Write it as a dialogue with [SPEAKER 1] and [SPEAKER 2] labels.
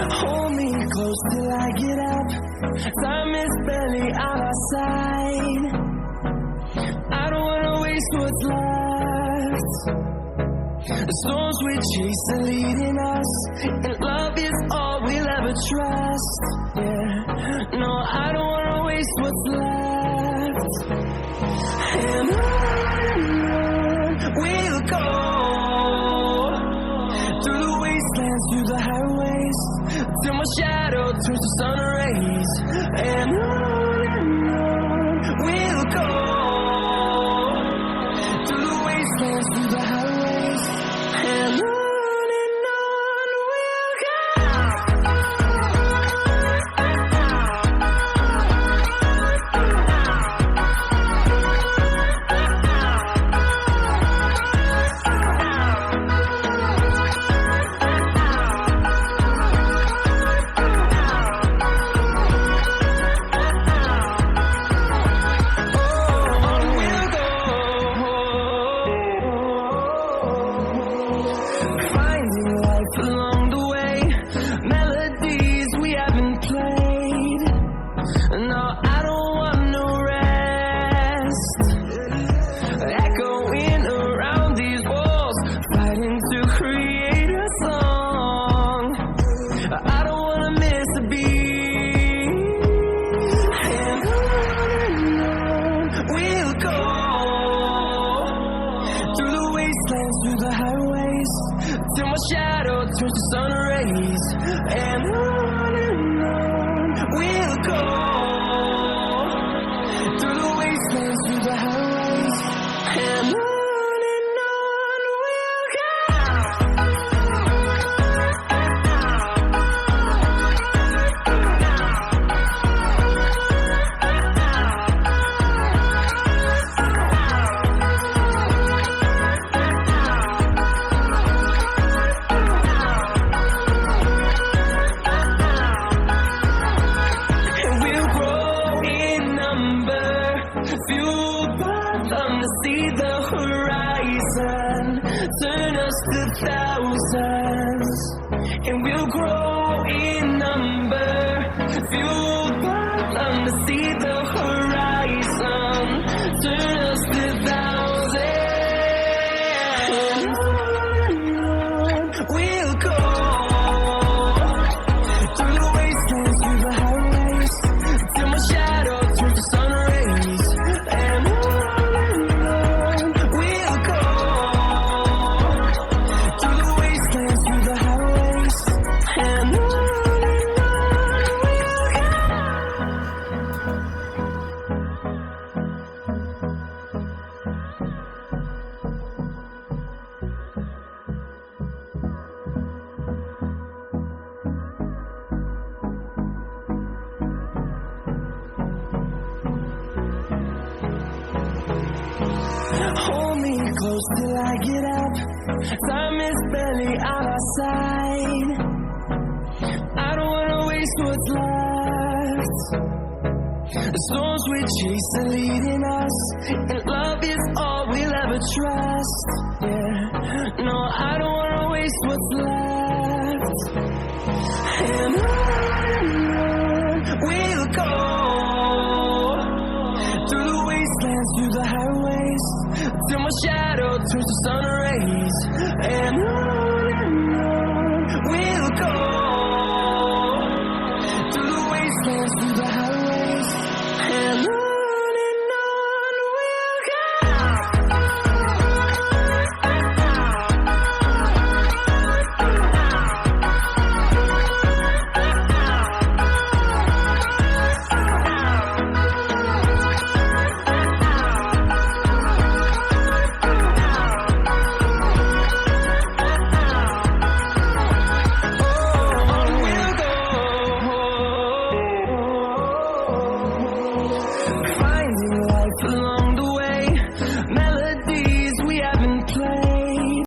[SPEAKER 1] Hold me close till I get up. Time is barely on our side. I don't wanna waste what's left. The storms we chase are leading us, and love is all we'll ever trust. Yeah, no, I don't wanna waste what's left. And on we'll go, through the wastelands, through the highways, till my shadow turns to sun rays. And on we'll go, through the wastelands, through the highways, and on we'll go. Along the way, melodies we haven't played. No, I don't want no rest. Echoing around these walls, fighting to create a song. I don't wanna miss a beat. And on we'll go, through the wastelands, through the highways, till my shadow turns to sun rays. And on we'll go, through the wastelands, through the highways, and on we'll go. Fueled by them to see the horizon, turn us to thousands, and we'll grow in number. Fueled by them to see the horizon, turn us to thousands. We'll go, through the wastelands, through the highways, till my shadow turns to sun rays. And on we'll go, through the wastelands, through the highways, and on we'll go. Hold me close till I get up. Time is barely on our side. I don't wanna waste what's left. The storms we chase are leading us, and love is all we'll ever trust. Yeah, no, I don't wanna waste what's left. And on we'll go, through the wastelands, through the highways, till my shadow turns to sun rays. And on we'll go, through the wastelands, through the highways.